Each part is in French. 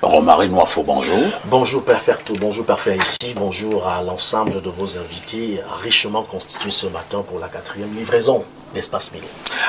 Romary Noifo, bonjour. Bonjour Père Fertou, bonjour Père ici, bonjour à l'ensemble de vos invités richement constitués ce matin pour la 4e livraison d'Espace Mêlé.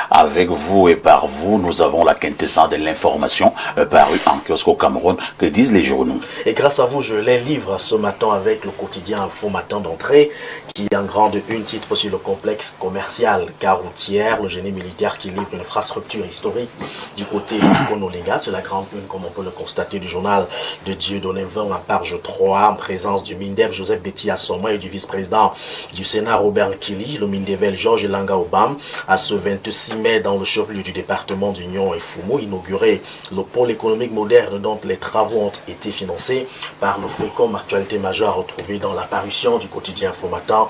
Avec vous et par vous, nous avons la quintessence de l'information parue en kiosque au Cameroun. Que disent les journaux? Et grâce à vous, je les livre ce matin avec le quotidien Info Matin d'entrée qui en grande une titre sur le complexe commercial Caroutière, le génie militaire qui livre une infrastructure historique du côté de Konolinga. C'est la grande une, comme on peut le constater, du journal de Dieudonné 20 en page 3, en présence du MINDEF Joseph Betty Assoma et du vice-président du Sénat Robert Kili, le MINDEVEL Georges Elanga Obam, à ce 26 mai dans le chef-lieu du département d'Union et Fumo, inauguré le pôle économique moderne dont les travaux ont été financés par le FECOM, actualité majeure retrouvée dans la parution du quotidien Info Matin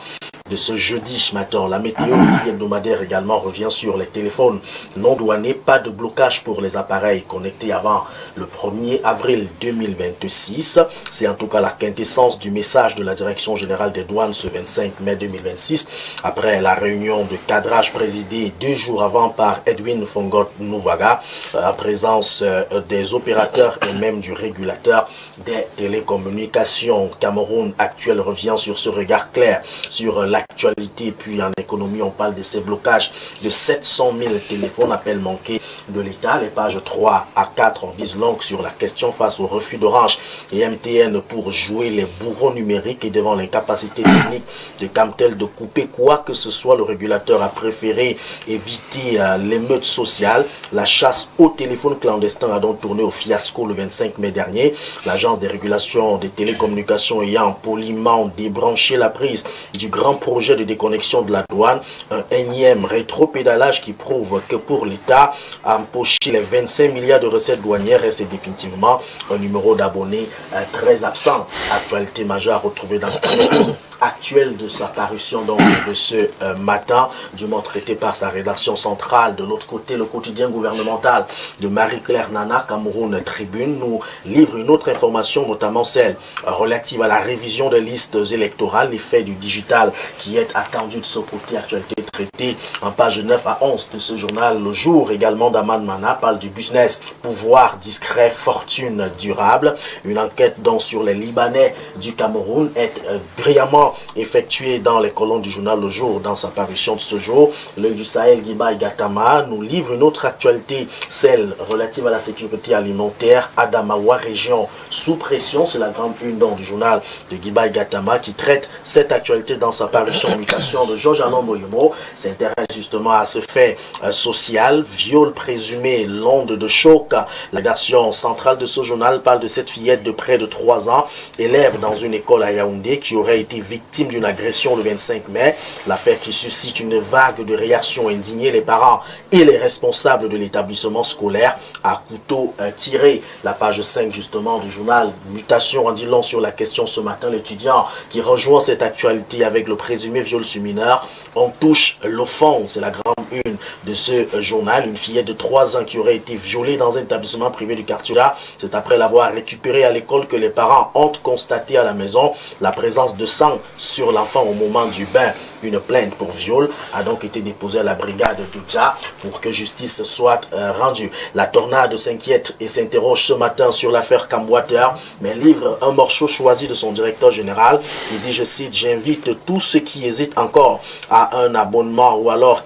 de ce jeudi matin. La météo hebdomadaire également revient sur les téléphones non douanés. Pas de blocage pour les appareils connectés avant le 1er avril 2026. C'est en tout cas la quintessence du message de la Direction générale des douanes ce 25 mai 2026. Après la réunion de cadrage présidée 2 jours avant par Edwin Fongot Nouvaga, en présence des opérateurs et même du régulateur des télécommunications. Cameroun actuel revient sur ce regard clair sur l'actualité, puis en économie on parle de ces blocages de 700 000 téléphones, appels manqués de l'État. Les pages 3 à 4 en disent longue sur la question face au refus d'Orange et MTN pour jouer les bourreaux numériques et devant l'incapacité technique de Camtel de couper quoi que ce soit. Le régulateur a préféré éviter l'émeute sociale. La chasse au téléphone clandestin a donc tourné au fiasco le 25 mai dernier. L'agence des régulations des télécommunications ayant poliment débranché la prise du grand projet de déconnexion de la douane, un énième rétropédalage qui prouve que pour l'État, empocher les 25 milliards de recettes douanières, c'est définitivement un numéro d'abonnés très absent. Actualité majeure retrouvée dans le actuel de sa parution donc de ce matin, du moins traité par sa rédaction centrale. De l'autre côté, le quotidien gouvernemental de Marie-Claire Nana, Cameroun Tribune, nous livre une autre information, notamment celle relative à la révision des listes électorales, l'effet du digital qui est attendu de ce côté. Actualité traitée en page 9 à 11 de ce journal. Le jour également d'Aman Mana parle du business, pouvoir discret, fortune durable. Une enquête donc sur les Libanais du Cameroun est brillamment effectuée dans les colonnes du journal Le Jour dans sa parution de ce jour. L'œil du Sahel, Giba Gatama, nous livre une autre actualité, celle relative à la sécurité alimentaire. Adamawa, région sous pression, c'est la grande une du journal de Giba Gatama qui traite cette actualité dans sa parution Mutation de Georges Alain Boyomo. S'intéresse justement à ce fait social, viol présumé, l'onde de choc. La rédaction centrale de ce journal parle de cette fillette de près de 3 ans, élève dans une école à Yaoundé, qui aurait été victime d'une agression le 25 mai. L'affaire qui suscite une vague de réactions indignées, les parents et les responsables de l'établissement scolaire à couteau tiré. La page 5 justement du journal Mutation en dit long sur la question ce matin. L'étudiant qui rejoint cette actualité avec le présumé viol sur mineur, on touche le fond. C'est la grande une de ce journal. Une fillette de 3 ans qui aurait été violée dans un établissement privé du quartier là. C'est après l'avoir récupérée à l'école que les parents ont constaté à la maison la présence de sang sur l'enfant au moment du bain. Une plainte pour viol a donc été déposée à la brigade de Dja pour que justice soit rendue. La tornade s'inquiète et s'interroge ce matin sur l'affaire Camwater, mais livre un morceau choisi de son directeur général. Il dit, je cite, j'invite tous ceux qui hésitent encore à un abonnement ou alors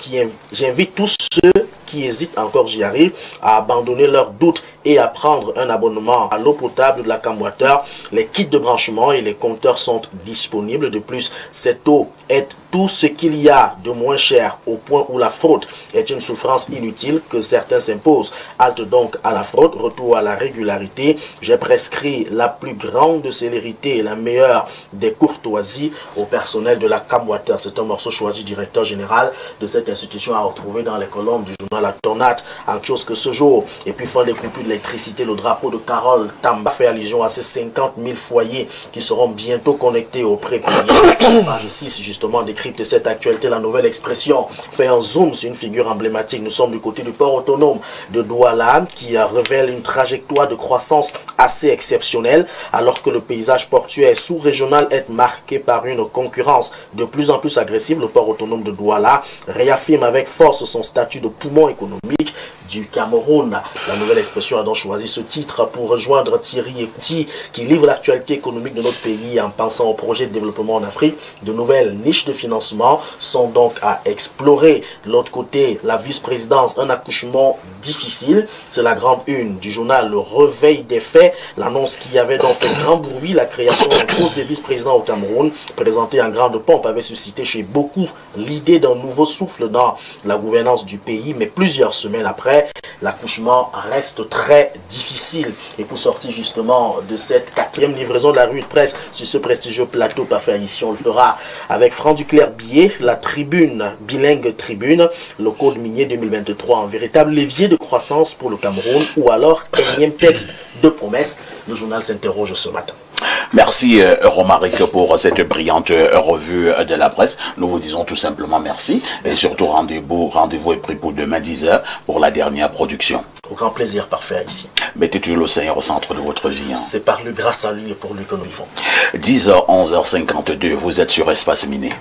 j'invite tous ceux qui hésitent encore, j'y arrive, à abandonner leurs doutes et à prendre un abonnement à l'eau potable de la Camwater. Les kits de branchement et les compteurs sont disponibles. De plus, cette eau est tout ce qu'il y a de moins cher au point où la fraude est une souffrance inutile que certains s'imposent. Halte donc à la fraude, retour à la régularité. J'ai prescrit la plus grande célérité et la meilleure des courtoisies au personnel de la Camwater. C'est un morceau choisi du directeur général de cette institution à retrouver dans les colonnes du journal La Tornade en kiosque ce jour. Et puis fin des coupures d'électricité, le drapeau de Carole Tamba fait allusion à ces 50 000 foyers qui seront bientôt connectés au pré-payé. Page 6 justement décrypte cette actualité. La nouvelle expression fait un zoom sur une figure emblématique. Nous sommes du côté du port autonome de Douala qui révèle une trajectoire de croissance assez exceptionnelle alors que le paysage portuaire sous-régional est marqué par une concurrence de plus en plus agressive. Le port autonome de Douala réaffirme avec force son statut de poumon économique du Cameroun. La Nouvelle Expression a donc choisi ce titre pour rejoindre Thierry Ekouti qui livre l'actualité économique de notre pays en pensant au projet de développement en Afrique. De nouvelles niches de financement sont donc à explorer. De l'autre côté, la vice-présidence, un accouchement difficile. C'est la grande une du journal Le Réveil des faits. L'annonce qui avait donc fait grand bruit, la création d'un poste de vice-président au Cameroun, présenté en grande pompe, avait suscité chez beaucoup l'idée d'un nouveau souffle dans la gouvernance du pays. Mais plusieurs semaines après, l'accouchement reste très difficile. Et pour sortir justement de cette quatrième livraison de la revue de presse sur ce prestigieux plateau parfait ici, on le fera avec Franck Duclerc-Billet, la tribune, bilingue tribune, le code minier 2023, un véritable levier de croissance pour le Cameroun, ou alors énième texte de promesse. Le journal s'interroge ce matin. Merci Romaric pour cette brillante revue de la presse. Nous vous disons tout simplement merci et surtout rendez-vous est pris pour demain 10h pour la dernière production. Au grand plaisir parfait ici. Mettez toujours le Seigneur au centre de votre vie. Hein. C'est par lui, grâce à lui et pour lui que nous vivons. 10h, 11h52, vous êtes sur Espace Miné.